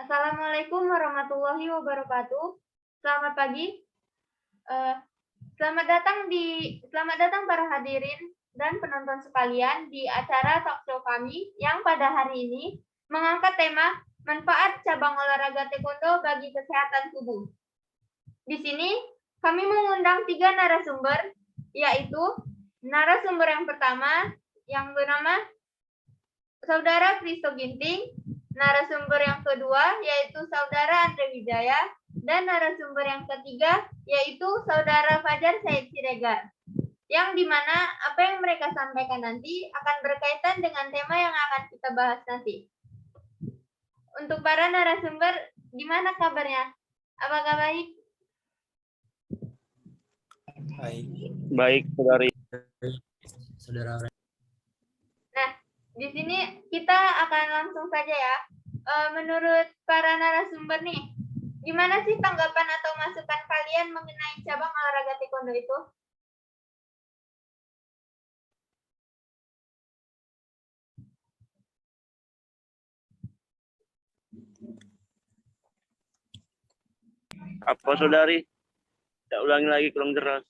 Assalamualaikum warahmatullahi wabarakatuh. Selamat pagi. Eh, selamat datang para hadirin dan penonton sekalian di acara talkshow kami yang pada hari ini mengangkat tema manfaat cabang olahraga taekwondo bagi kesehatan tubuh. Di sini kami mengundang 3 narasumber, yaitu narasumber yang pertama yang bernama Saudara Kristo Ginting, narasumber yang kedua yaitu Saudara Andre Wijaya, dan narasumber yang ketiga yaitu Saudara Fajar Said Siregar. Yang dimana apa yang mereka sampaikan nanti akan berkaitan dengan tema yang akan kita bahas nanti. Untuk para narasumber, gimana kabarnya? Apakah baik? Baik, saudara. Nah, di sini kita akan langsung saja ya. Menurut para narasumber nih, gimana sih tanggapan atau masukan kalian mengenai cabang olahraga taekwondo itu? Apa saudari? Tidak ulangi lagi, kurang jelas.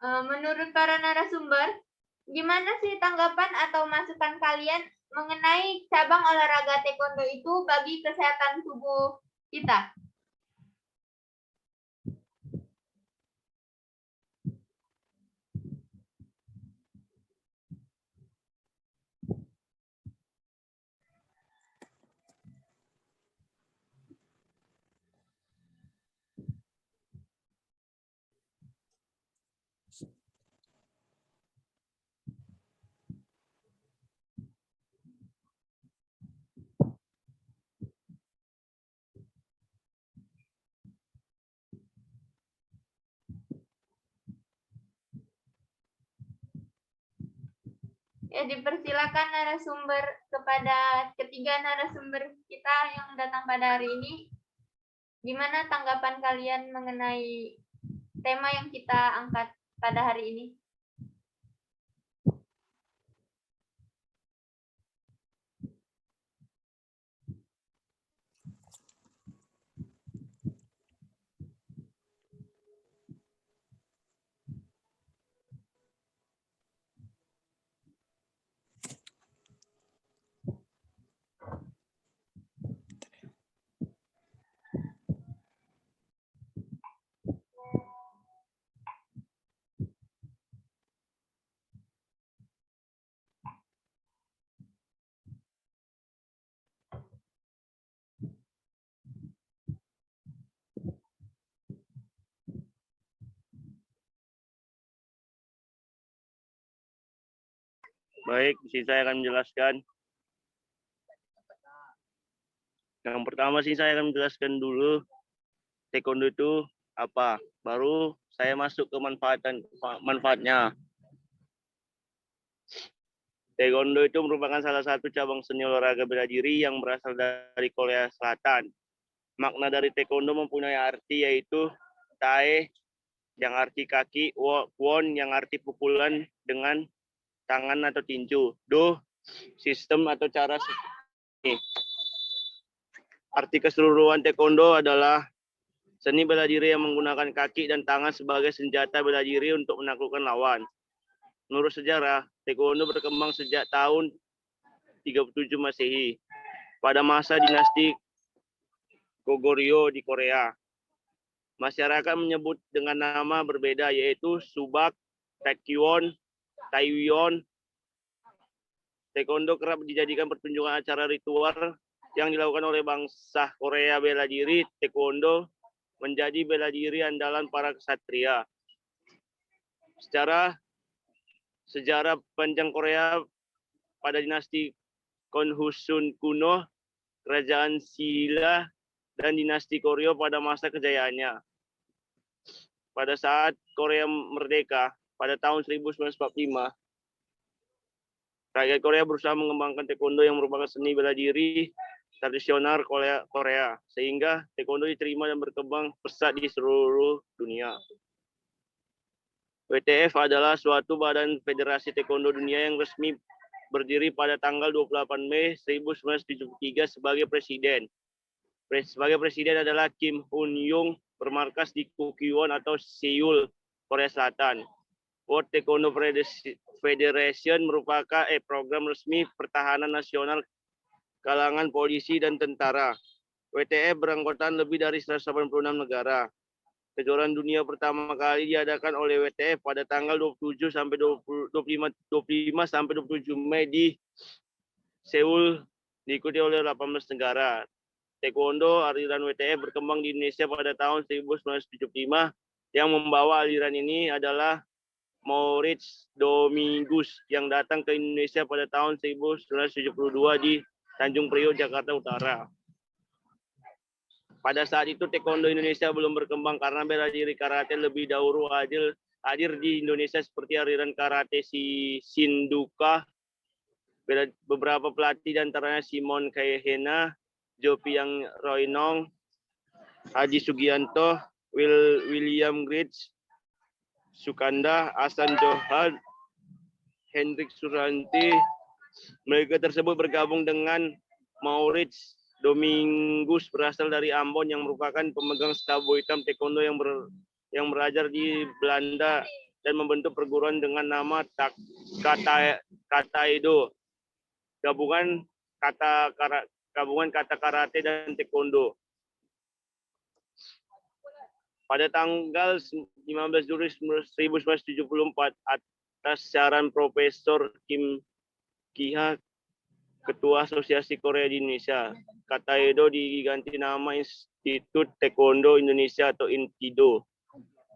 Menurut para narasumber, gimana sih tanggapan atau masukan kalian mengenai cabang olahraga taekwondo itu bagi kesehatan tubuh kita? Ya, dipersilakan narasumber kepada ketiga narasumber kita yang datang pada hari ini. Gimana tanggapan kalian mengenai tema yang kita angkat pada hari ini? Baik, di sini saya akan menjelaskan. Yang pertama sih saya akan menjelaskan dulu taekwondo itu apa. Baru saya masuk ke manfaatnya. Taekwondo itu merupakan salah satu cabang seni olahraga bela diri yang berasal dari Korea Selatan. Makna dari taekwondo mempunyai arti yaitu tae yang arti kaki, won yang arti pukulan dengan tangan atau tinju, do sistem atau cara ini. Arti keseluruhan taekwondo adalah seni bela diri yang menggunakan kaki dan tangan sebagai senjata bela diri untuk menaklukkan lawan. Menurut sejarah, taekwondo berkembang sejak tahun 37 Masehi pada masa dinasti Goguryeo di Korea. Masyarakat menyebut dengan nama berbeda yaitu Subak, Taekwon, Taiwon. Taekwondo kerap dijadikan pertunjukan acara ritual yang dilakukan oleh bangsa Korea bela diri. Taekwondo menjadi bela diri andalan para ksatria. Secara sejarah panjang Korea pada dinasti Konfusius kuno, kerajaan Silla, dan dinasti Goryeo pada masa kejayaannya. Pada saat Korea merdeka pada tahun 1945, rakyat Korea berusaha mengembangkan taekwondo yang merupakan seni bela diri tradisional Korea, sehingga taekwondo diterima dan berkembang pesat di seluruh dunia. WTF adalah suatu badan federasi taekwondo dunia yang resmi berdiri pada tanggal 28 Mei 1973 sebagai presiden. Sebagai presiden adalah Kim Hun Yung, bermarkas di Kukiwon atau Seoul, Korea Selatan. World Taekwondo Federation merupakan program resmi pertahanan nasional kalangan polisi dan tentara. WTF beranggotakan lebih dari 186 negara. Kejuaraan dunia pertama kali diadakan oleh WTF pada tanggal 27 sampai 25 sampai 27 Mei di Seoul, diikuti oleh 18 negara. Taekwondo aliran WTF berkembang di Indonesia pada tahun 1975. Yang membawa aliran ini adalah Maurits Domingus yang datang ke Indonesia pada tahun 1972 di Tanjung Priok, Jakarta Utara. Pada saat itu Taekwondo Indonesia belum berkembang karena bela diri karate lebih dahulu hadir di Indonesia seperti aliran karate Shinduka. Beberapa pelatih diantaranya Simon Kaehena, Jopiang Roinong, Haji Sugianto, William Gritz, Sukanda, Hasan Johan, Hendrik Suranti. Mereka tersebut bergabung dengan Maurits Domingus, berasal dari Ambon, yang merupakan pemegang sabuk hitam taekwondo yang belajar di Belanda dan membentuk perguruan dengan nama Kataedo, gabungan kata karate dan taekwondo. Pada tanggal 15 Juli 1974 atas saran Profesor Kim Ki-ha, Ketua Asosiasi Korea di Indonesia, Kataedo diganti nama Institut Taekwondo Indonesia atau INTIDO.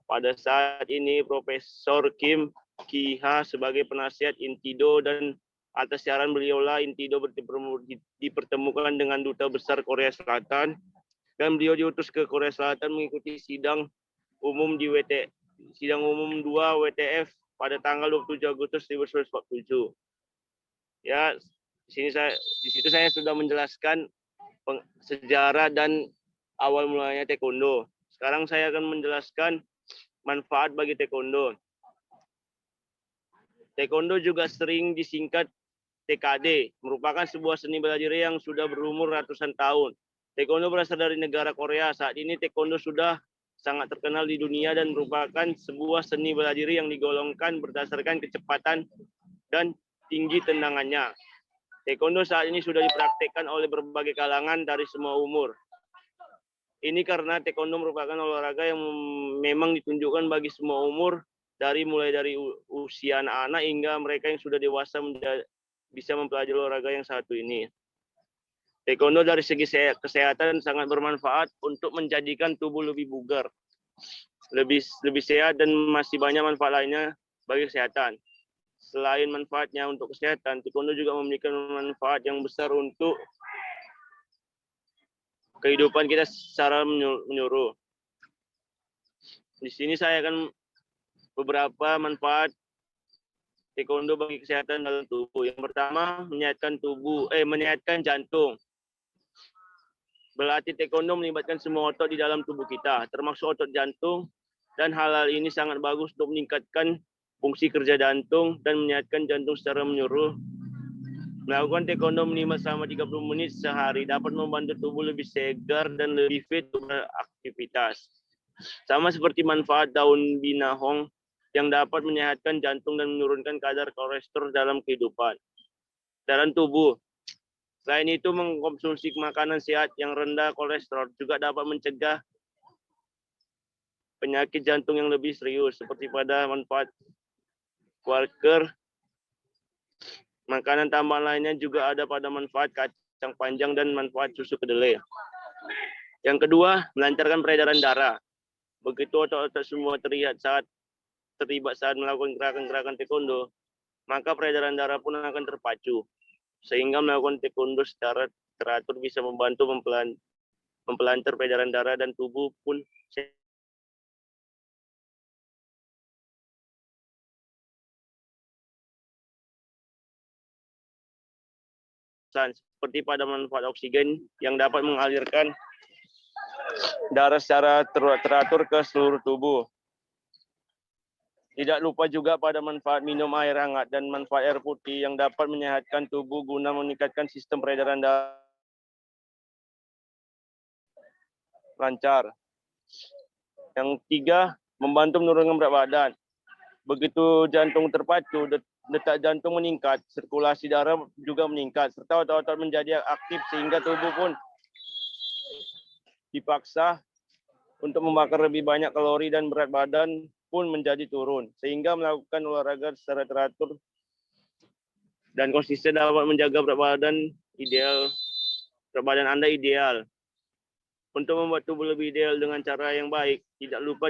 Pada saat ini Profesor Kim Ki-ha sebagai penasihat INTIDO dan atas saran beliaulah INTIDO dipertemukan dengan Duta Besar Korea Selatan dan beliau diutus ke Korea Selatan mengikuti sidang umum 2 WTF pada tanggal 27 Agustus 1947. Ya, di situ saya sudah menjelaskan sejarah dan awal mulanya taekwondo. Sekarang saya akan menjelaskan manfaat bagi taekwondo. Taekwondo juga sering disingkat TKD, merupakan sebuah seni bela diri yang sudah berumur ratusan tahun. Taekwondo berasal dari negara Korea. Saat ini taekwondo sudah sangat terkenal di dunia dan merupakan sebuah seni bela diri yang digolongkan berdasarkan kecepatan dan tinggi tendangannya. Taekwondo saat ini sudah dipraktikkan oleh berbagai kalangan dari semua umur. Ini karena taekwondo merupakan olahraga yang memang ditunjukkan bagi semua umur, mulai dari usia anak-anak hingga mereka yang sudah dewasa bisa mempelajari olahraga yang satu ini. Taekwondo dari segi kesehatan sangat bermanfaat untuk menjadikan tubuh lebih bugar, lebih sehat, dan masih banyak manfaat lainnya bagi kesehatan. Selain manfaatnya untuk kesehatan, taekwondo juga memiliki manfaat yang besar untuk kehidupan kita secara menyeluruh. Di sini saya akan beberapa manfaat taekwondo bagi kesehatan dalam tubuh. Yang pertama, menyehatkan jantung. Berlatih taekwondo melibatkan semua otot di dalam tubuh kita, termasuk otot jantung, dan hal ini sangat bagus untuk meningkatkan fungsi kerja jantung dan menyehatkan jantung secara menyeluruh. Melakukan taekwondo minimal selama 30 menit sehari dapat membantu tubuh lebih segar dan lebih fit untuk beraktivitas. Sama seperti manfaat daun binahong yang dapat menyehatkan jantung dan menurunkan kadar kolesterol dalam tubuh. Selain itu, mengkonsumsi makanan sehat yang rendah kolesterol juga dapat mencegah penyakit jantung yang lebih serius, seperti pada manfaat Quaker. Makanan tambahan lainnya juga ada pada manfaat kacang panjang dan manfaat susu kedelai. Yang kedua, melancarkan peredaran darah. Begitu otot-otot semua terlibat saat melakukan gerakan-gerakan taekwondo, maka peredaran darah pun akan terpacu. Sehingga melakukan taekwondo secara teratur bisa membantu mempelancar peredaran darah dan tubuh pun seperti pada manfaat oksigen yang dapat mengalirkan darah secara teratur ke seluruh tubuh. Tidak lupa juga pada manfaat minum air hangat dan manfaat air putih yang dapat menyehatkan tubuh guna meningkatkan sistem peredaran darah. lancar. Yang ketiga, membantu menurunkan berat badan. Begitu jantung terpacu, detak jantung meningkat, sirkulasi darah juga meningkat, serta otot-otot menjadi aktif sehingga tubuh pun dipaksa untuk membakar lebih banyak kalori dan berat badan pun menjadi turun. Sehingga melakukan olahraga secara teratur dan konsisten dapat menjaga berat badan Anda ideal. Untuk membuat tubuh lebih ideal dengan cara yang baik, tidak lupa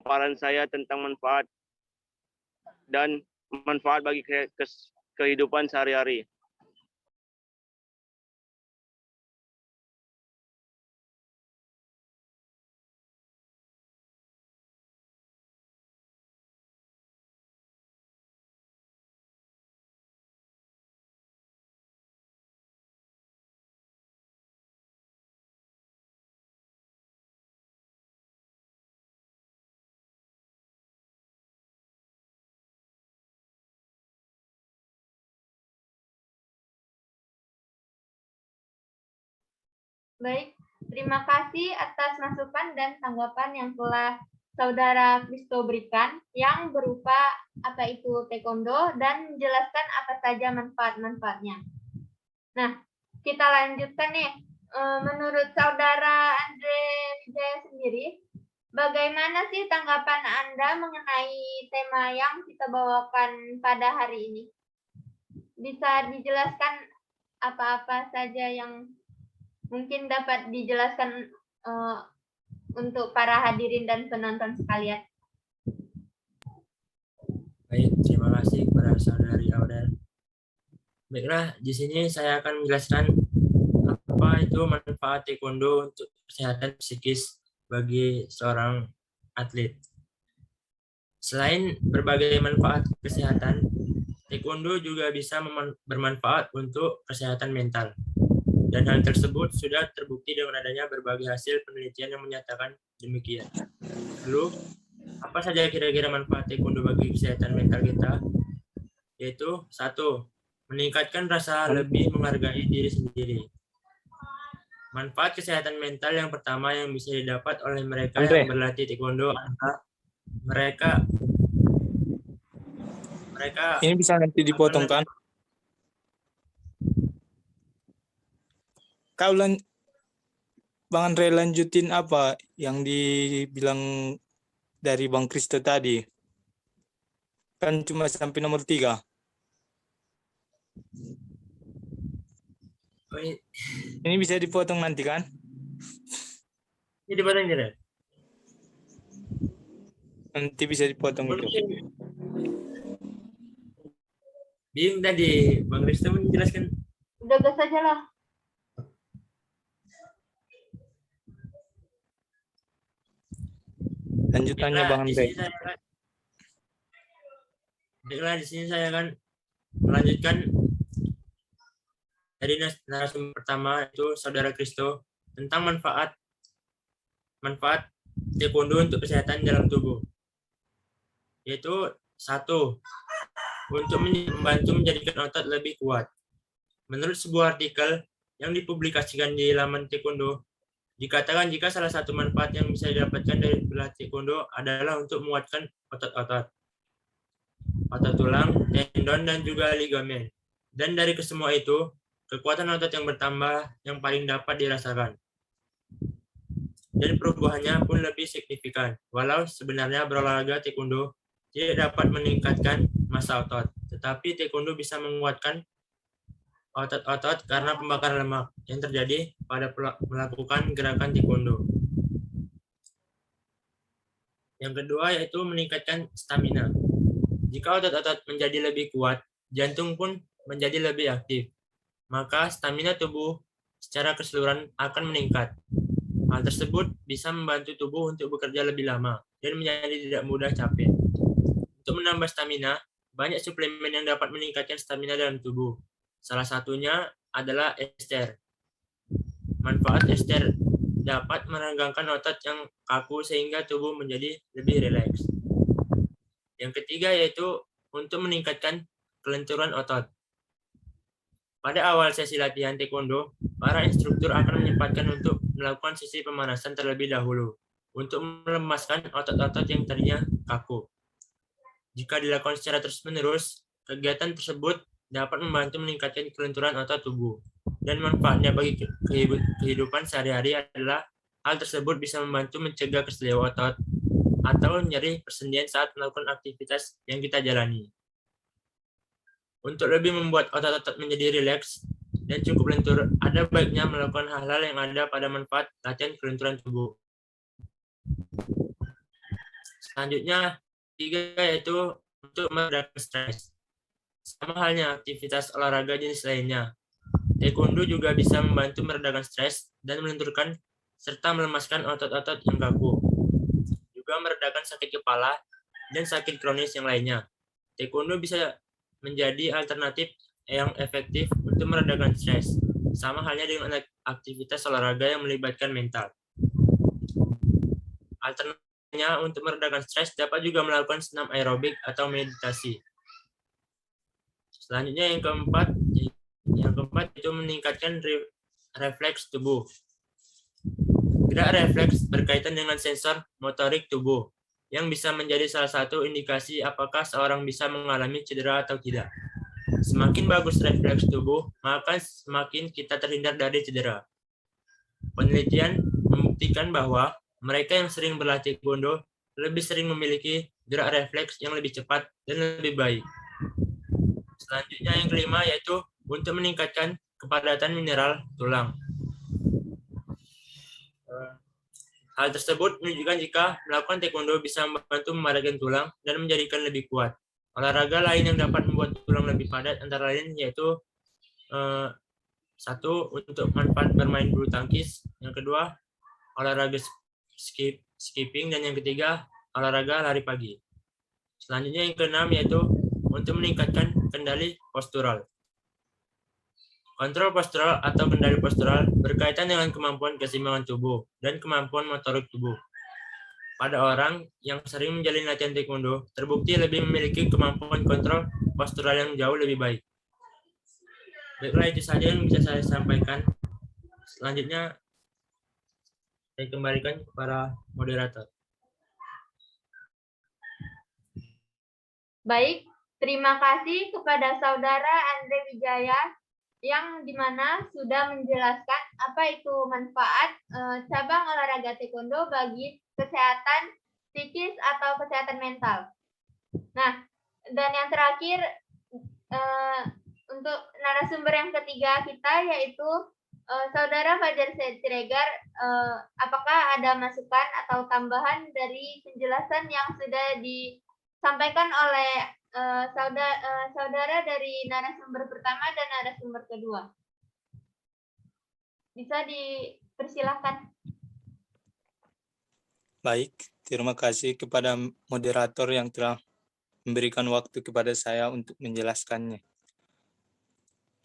paparan saya tentang manfaat bagi kehidupan sehari-hari. Baik, terima kasih atas masukan dan tanggapan yang telah Saudara Kristo berikan yang berupa apa itu taekwondo dan menjelaskan apa saja manfaat-manfaatnya. Nah, kita lanjutkan nih. Menurut Saudara Andre Wijaya sendiri, bagaimana sih tanggapan Anda mengenai tema yang kita bawakan pada hari ini? Bisa dijelaskan apa-apa saja yang mungkin dapat dijelaskan untuk para hadirin dan penonton sekalian. Baik, terima kasih kepada Saudari Audel. Baiklah, di sini saya akan menjelaskan apa itu manfaat taekwondo untuk kesehatan psikis bagi seorang atlet. Selain berbagai manfaat kesehatan, taekwondo juga bisa bermanfaat untuk kesehatan mental. Dan hal tersebut sudah terbukti dengan adanya berbagai hasil penelitian yang menyatakan demikian. Lalu, apa saja kira-kira manfaat taekwondo bagi kesehatan mental kita? Yaitu, 1. Meningkatkan rasa lebih menghargai diri sendiri. Manfaat kesehatan mental yang pertama yang bisa didapat oleh mereka yang berlatih taekwondo adalah mereka ini bisa nanti dipotongkan. Bang Andre lanjutin apa yang dibilang dari Bang Kristo tadi. Kan cuma sampai nomor 3. Ini bisa dipotong nanti kan? Ini dipotong tidak? Nanti bisa dipotong itu. Bing tadi, Bang Risto menjelaskan. Udah gas aja lah. Lanjutannya Bang Andre. Baiklah, di sini saya akan melanjutkan dari narasumber pertama itu Saudara Kristo tentang manfaat taekwondo untuk kesehatan dalam tubuh. Yaitu 1. Untuk membantu menjadikan otot lebih kuat. Menurut sebuah artikel yang dipublikasikan di laman taekwondo, dikatakan jika salah satu manfaat yang bisa didapatkan dari berlatih taekwondo adalah untuk menguatkan otot tulang, tendon, dan juga ligamen. Dan dari kesemua itu, kekuatan otot yang bertambah yang paling dapat dirasakan. Dan perubahannya pun lebih signifikan. Walau sebenarnya berolahraga taekwondo tidak dapat meningkatkan massa otot, tetapi taekwondo bisa menguatkan otot-otot karena pembakaran lemak yang terjadi pada melakukan gerakan taekwondo. Yang kedua yaitu meningkatkan stamina. Jika otot-otot menjadi lebih kuat, jantung pun menjadi lebih aktif, maka stamina tubuh secara keseluruhan akan meningkat. Hal tersebut bisa membantu tubuh untuk bekerja lebih lama dan menjadi tidak mudah capek. Untuk menambah stamina, banyak suplemen yang dapat meningkatkan stamina dalam tubuh. Salah satunya adalah ester. manfaat ester dapat meregangkan otot yang kaku sehingga tubuh menjadi lebih rileks. Yang ketiga yaitu untuk meningkatkan kelenturan otot. Pada awal sesi latihan taekwondo, para instruktur akan menyempatkan untuk melakukan sesi pemanasan terlebih dahulu untuk melemaskan otot-otot yang tadinya kaku. Jika dilakukan secara terus-menerus, kegiatan tersebut dapat membantu meningkatkan kelenturan otot tubuh. Dan manfaatnya bagi kehidupan sehari-hari adalah hal tersebut bisa membantu mencegah keselio otot atau nyeri persendian saat melakukan aktivitas yang kita jalani. Untuk lebih membuat otot-otot menjadi rileks dan cukup lentur, ada baiknya melakukan hal-hal yang ada pada manfaat latihan kelenturan tubuh. Selanjutnya, tiga yaitu untuk meredakan stres. Sama halnya aktivitas olahraga jenis lainnya, taekwondo juga bisa membantu meredakan stres dan melenturkan serta melemaskan otot-otot yang kaku. Juga meredakan sakit kepala dan sakit kronis yang lainnya. Taekwondo bisa menjadi alternatif yang efektif untuk meredakan stres, sama halnya dengan aktivitas olahraga yang melibatkan mental. Alternatifnya untuk meredakan stres dapat juga melakukan senam aerobik atau meditasi. Selanjutnya yang keempat itu meningkatkan refleks tubuh. Gerak refleks berkaitan dengan sensor motorik tubuh yang bisa menjadi salah satu indikasi apakah seorang bisa mengalami cedera atau tidak. Semakin bagus refleks tubuh, maka semakin kita terhindar dari cedera. Penelitian membuktikan bahwa mereka yang sering berlatih taekwondo lebih sering memiliki gerak refleks yang lebih cepat dan lebih baik. Selanjutnya yang kelima yaitu untuk meningkatkan kepadatan mineral tulang. Hal tersebut menunjukkan jika melakukan taekwondo bisa membantu memadatkan tulang dan menjadikan lebih kuat. Olahraga lain yang dapat membuat tulang lebih padat antara lain yaitu satu, untuk manfaat bermain bulu tangkis. Yang kedua, olahraga skipping. Dan yang ketiga, olahraga lari pagi. Selanjutnya yang keenam yaitu untuk meningkatkan kendali postural. Kontrol postural atau kendali postural berkaitan dengan kemampuan keseimbangan tubuh dan kemampuan motorik tubuh. Pada orang yang sering menjalani latihan taekwondo, terbukti lebih memiliki kemampuan kontrol postural yang jauh lebih baik. Baiklah, itu saja yang bisa saya sampaikan. Selanjutnya, saya kembalikan kepada moderator. Baik, terima kasih kepada Saudara Andre Wijaya yang dimana sudah menjelaskan apa itu manfaat cabang olahraga taekwondo bagi kesehatan psikis atau kesehatan mental. Nah, dan yang terakhir untuk narasumber yang ketiga kita yaitu Saudara Fajar Siregar, apakah ada masukan atau tambahan dari penjelasan yang sudah disampaikan oleh saudara dari narasumber pertama dan narasumber kedua? Bisa dipersilakan. Baik, terima kasih kepada moderator yang telah memberikan waktu kepada saya untuk menjelaskannya.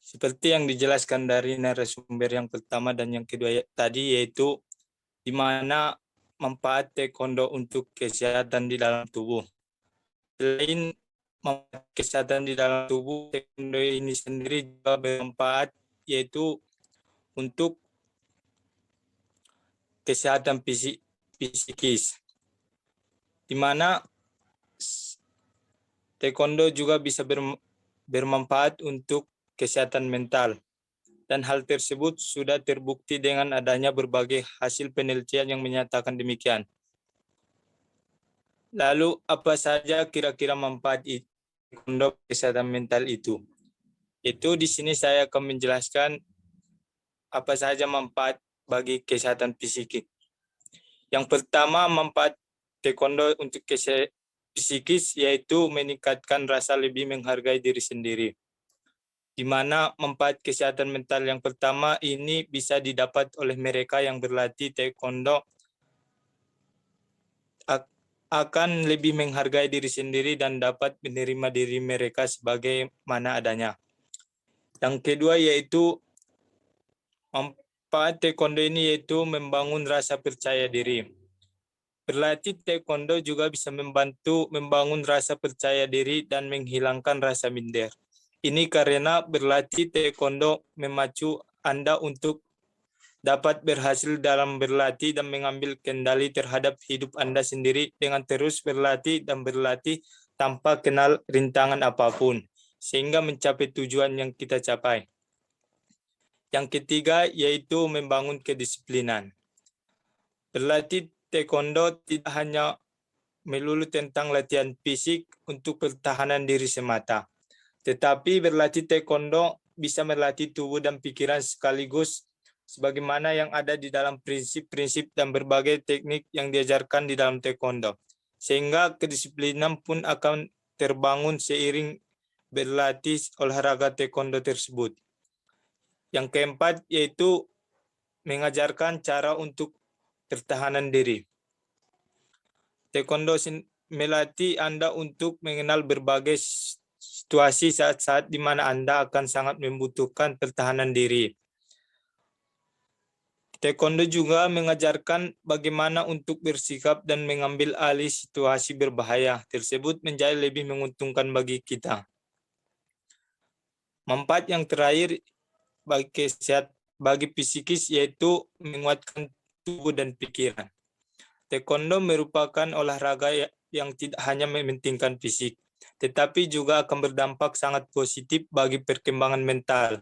Seperti yang dijelaskan dari narasumber yang pertama dan yang kedua tadi, yaitu di mana manfaat taekwondo untuk kesehatan di dalam tubuh. Selain manfaat kesehatan di dalam tubuh, taekwondo ini sendiri juga bermanfaat yaitu untuk kesehatan psikis, di mana taekwondo juga bisa bermanfaat untuk kesehatan mental. Dan hal tersebut sudah terbukti dengan adanya berbagai hasil penelitian yang menyatakan demikian. Lalu apa saja kira-kira manfaat taekwondo kesehatan mental itu? Itu di sini saya akan menjelaskan apa saja manfaat bagi kesehatan psikis. Yang pertama, manfaat taekwondo untuk kesehatan psikis yaitu meningkatkan rasa lebih menghargai diri sendiri. Di mana manfaat kesehatan mental yang pertama ini bisa didapat oleh mereka yang berlatih taekwondo akan lebih menghargai diri sendiri dan dapat menerima diri mereka sebagai mana adanya. Yang kedua yaitu manfaat taekwondo ini yaitu membangun rasa percaya diri. Berlatih taekwondo juga bisa membantu membangun rasa percaya diri dan menghilangkan rasa minder. Ini karena berlatih taekwondo memacu Anda untuk dapat berhasil dalam berlatih dan mengambil kendali terhadap hidup Anda sendiri dengan terus berlatih dan berlatih tanpa kenal rintangan apapun, sehingga mencapai tujuan yang kita capai. Yang ketiga yaitu membangun kedisiplinan. Berlatih taekwondo tidak hanya melulu tentang latihan fisik untuk pertahanan diri semata, tetapi berlatih taekwondo bisa melatih tubuh dan pikiran sekaligus sebagaimana yang ada di dalam prinsip-prinsip dan berbagai teknik yang diajarkan di dalam taekwondo. Sehingga kedisiplinan pun akan terbangun seiring berlatih olahraga taekwondo tersebut. Yang keempat yaitu mengajarkan cara untuk pertahanan diri. Taekwondo melatih Anda untuk mengenal berbagai situasi saat-saat di mana Anda akan sangat membutuhkan pertahanan diri. Taekwondo juga mengajarkan bagaimana untuk bersikap dan mengambil alih situasi berbahaya tersebut menjadi lebih menguntungkan bagi kita. Manfaat yang terakhir bagi psikis yaitu menguatkan tubuh dan pikiran. Taekwondo merupakan olahraga yang tidak hanya mementingkan fisik, tetapi juga akan berdampak sangat positif bagi perkembangan mental.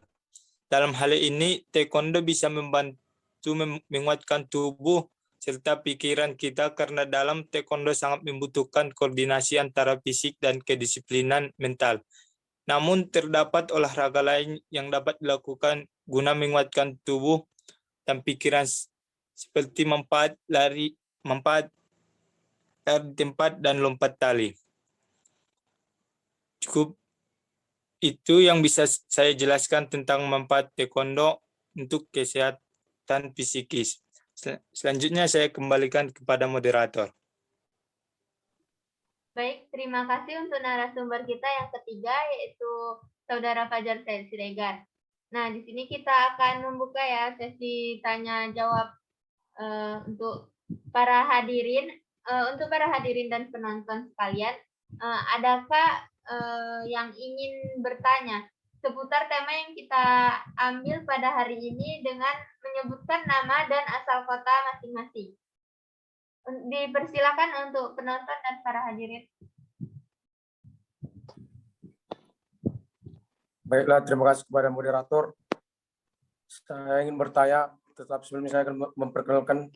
Dalam hal ini, taekwondo bisa membantu menguatkan tubuh serta pikiran kita karena dalam taekwondo sangat membutuhkan koordinasi antara fisik dan kedisiplinan mental. Namun terdapat olahraga lain yang dapat dilakukan guna menguatkan tubuh dan pikiran seperti manfaat lari di tempat dan lompat tali. Cukup itu yang bisa saya jelaskan tentang manfaat taekwondo untuk kesehatan psikis. Selanjutnya saya kembalikan kepada moderator. Baik, terima kasih untuk narasumber kita yang ketiga, yaitu Saudara Fajar Said Siregar. Nah, di sini kita akan membuka ya sesi tanya jawab untuk para hadirin. Untuk para hadirin dan penonton sekalian, adakah yang ingin bertanya seputar tema yang kita ambil pada hari ini dengan menyebutkan nama dan asal kota masing-masing? Dipersilakan untuk penonton dan para hadirin. Baiklah, terima kasih kepada moderator. Saya ingin bertanya, tetap sebelumnya saya akan memperkenalkan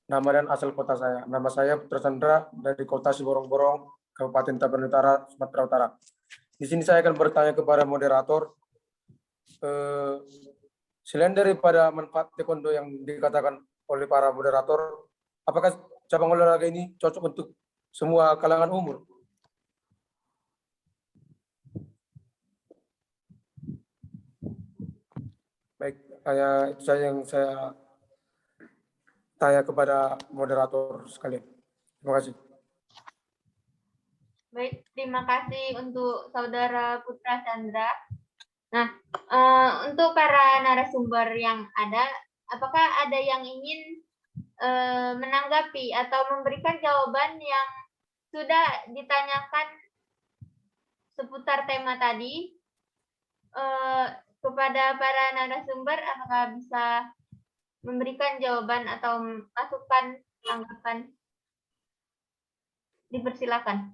nama dan asal kota saya. Nama saya Putra Chandra dari kota Siborong-Borong, Kabupaten Tapanuli Utara, Sumatera Utara. Di sini saya akan bertanya kepada moderator, selain daripada manfaat taekwondo yang dikatakan oleh para moderator, apakah cabang olahraga ini cocok untuk semua kalangan umur? Baik, itu saja yang saya tanya kepada moderator sekalian. Terima kasih. Baik, terima kasih untuk Saudara Putra Chandra. Nah, untuk para narasumber yang ada, apakah ada yang ingin menanggapi atau memberikan jawaban yang sudah ditanyakan seputar tema tadi kepada para narasumber? Apakah bisa memberikan jawaban atau masukan tanggapan? Dipersilakan.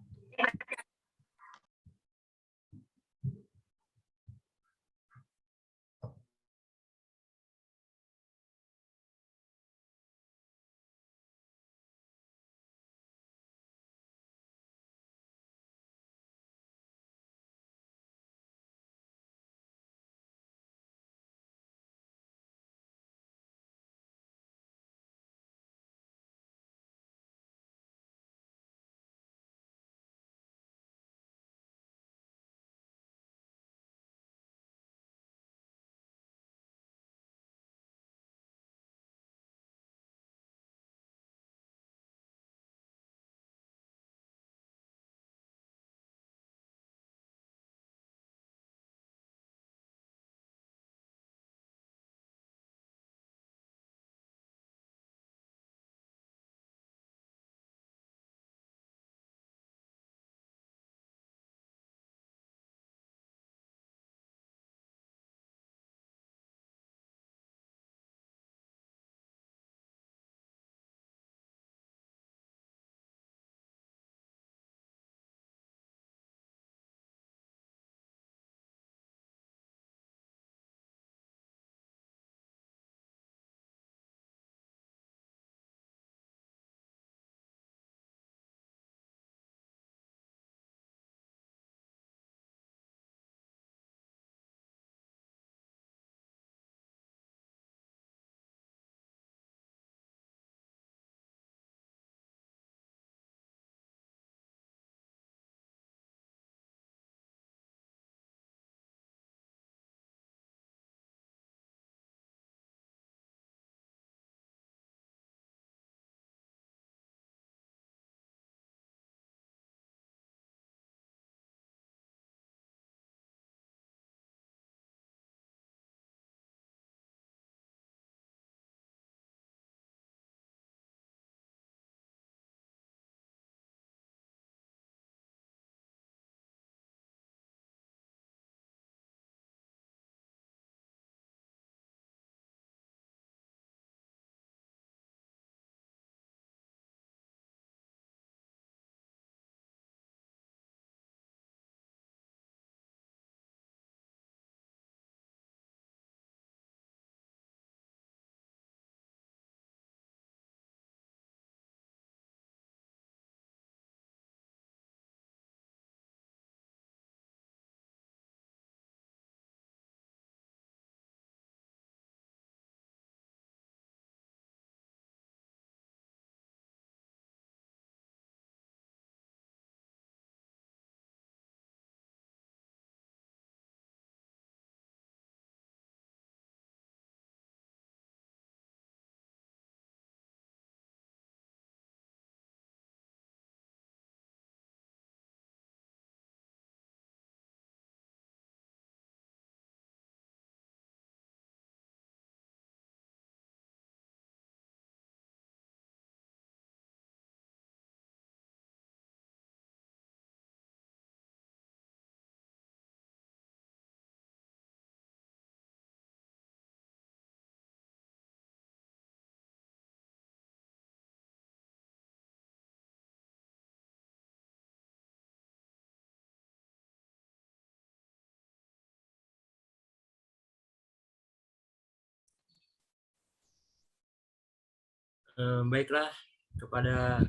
Baiklah, kepada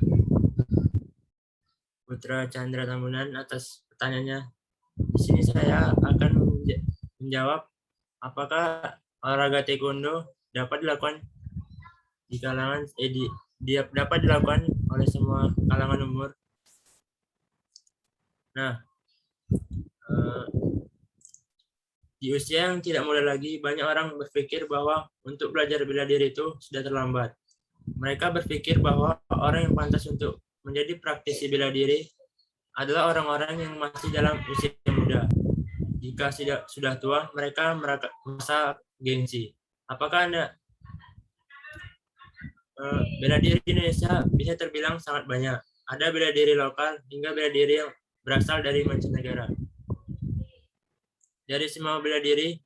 Putra Chandra Tambunan atas pertanyaannya. Di sini saya akan menjawab apakah olahraga taekwondo dapat dilakukan di kalangan dapat dilakukan oleh semua kalangan umur. Nah, di usia yang tidak muda lagi, banyak orang berpikir bahwa untuk belajar bela diri itu sudah terlambat. Mereka berpikir bahwa orang yang pantas untuk menjadi praktisi bela diri adalah orang-orang yang masih dalam usia muda. Jika sudah tua, mereka merasa gengsi. Apakah Anda bela diri di Indonesia bisa terbilang sangat banyak. Ada bela diri lokal hingga bela diri yang berasal dari mancanegara. Dari semua bela diri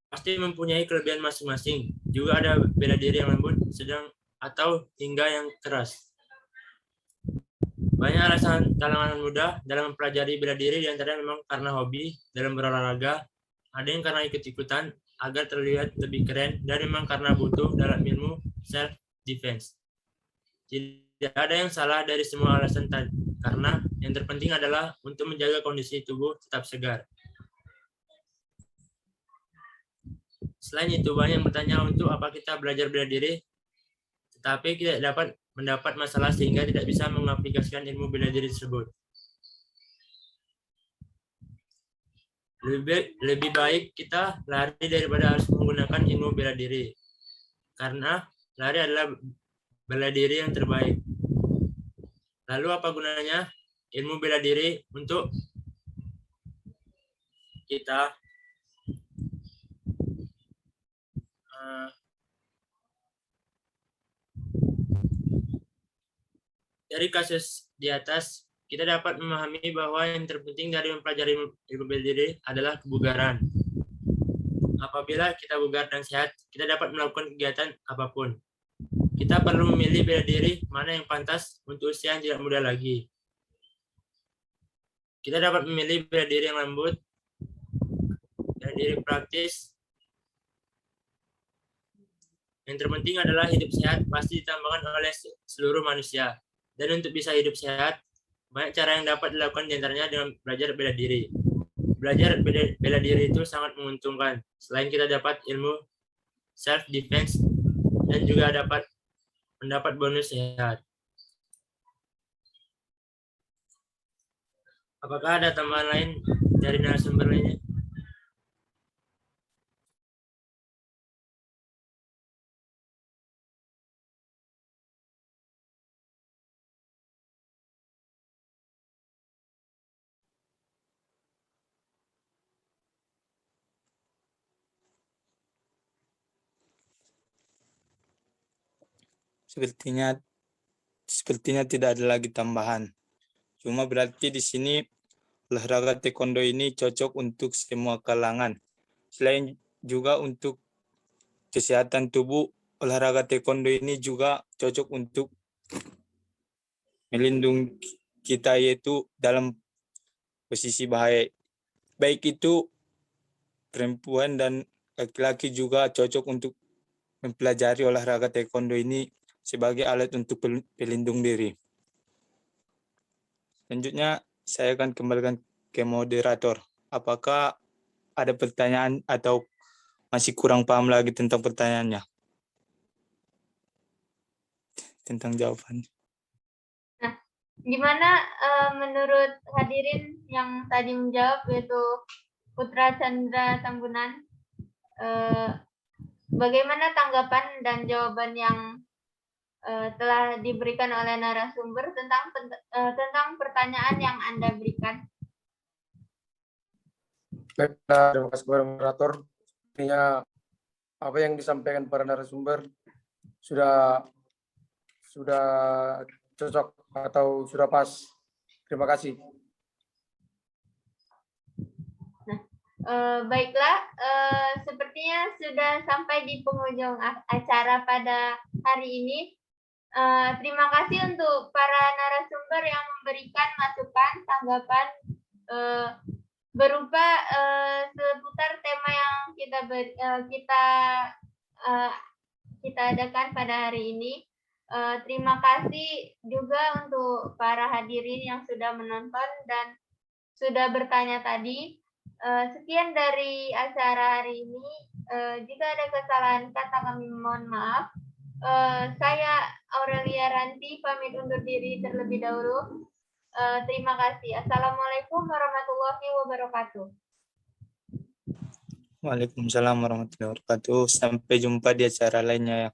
pasti mempunyai kelebihan masing-masing. Juga ada bela diri yang lembut, sedang, atau hingga yang keras. Banyak alasan kalangan muda dalam mempelajari bela diri, diantaranya memang karena hobi dalam berolahraga, ada yang karena ikut-ikutan agar terlihat lebih keren, dan memang karena butuh dalam ilmu self-defense. Tidak ada yang salah dari semua alasan tadi, karena yang terpenting adalah untuk menjaga kondisi tubuh tetap segar. Selain itu, banyak yang bertanya untuk apa kita belajar bela diri, tetapi tidak dapat mendapat masalah sehingga tidak bisa mengaplikasikan ilmu bela diri tersebut. Lebih baik kita lari daripada harus menggunakan ilmu bela diri, karena lari adalah bela diri yang terbaik. Lalu apa gunanya ilmu bela diri untuk kita? Dari kasus di atas, kita dapat memahami bahwa yang terpenting dari mempelajari ilmu bela diri adalah kebugaran. Apabila kita bugar dan sehat, kita dapat melakukan kegiatan apapun. Kita perlu memilih bela diri mana yang pantas untuk usia yang tidak muda lagi. Kita dapat memilih bela diri yang lembut, bela diri praktis. Yang terpenting adalah hidup sehat pasti ditambahkan oleh seluruh manusia. Dan untuk bisa hidup sehat, banyak cara yang dapat dilakukan diantaranya dengan belajar bela diri. Belajar bela diri itu sangat menguntungkan. Selain kita dapat ilmu self-defense dan juga dapat mendapat bonus sehat. Apakah ada tambahan lain dari narasumber lainnya? Sepertinya tidak ada lagi tambahan. Cuma berarti di sini olahraga taekwondo ini cocok untuk semua kalangan. Selain juga untuk kesehatan tubuh, olahraga taekwondo ini juga cocok untuk melindungi kita yaitu dalam posisi bahaya. Baik itu perempuan dan laki-laki juga cocok untuk mempelajari olahraga taekwondo ini sebagai alat untuk pelindung diri. Selanjutnya, saya akan kembalikan ke moderator. Apakah ada pertanyaan atau masih kurang paham lagi tentang pertanyaannya? Tentang jawabannya. Gimana menurut hadirin yang tadi menjawab, yaitu Putra Chandra Tambunan? Bagaimana tanggapan dan jawaban yang telah diberikan oleh narasumber tentang pertanyaan yang Anda berikan? Baiklah, terima kasih kepada moderator. Artinya apa yang disampaikan para narasumber sudah cocok atau sudah pas. Terima kasih. Baiklah, sepertinya sudah sampai di penghujung acara pada hari ini. Terima kasih untuk para narasumber yang memberikan masukan, tanggapan berupa seputar tema yang kita kita adakan pada hari ini. Terima kasih juga untuk para hadirin yang sudah menonton dan sudah bertanya tadi. Sekian dari acara hari ini. Jika ada kesalahan kata kami mohon maaf. Saya Aurelia Ranti pamit undur diri terlebih dahulu. Terima kasih. Assalamualaikum warahmatullahi wabarakatuh. Waalaikumsalam warahmatullahi wabarakatuh. Sampai jumpa di acara lainnya ya.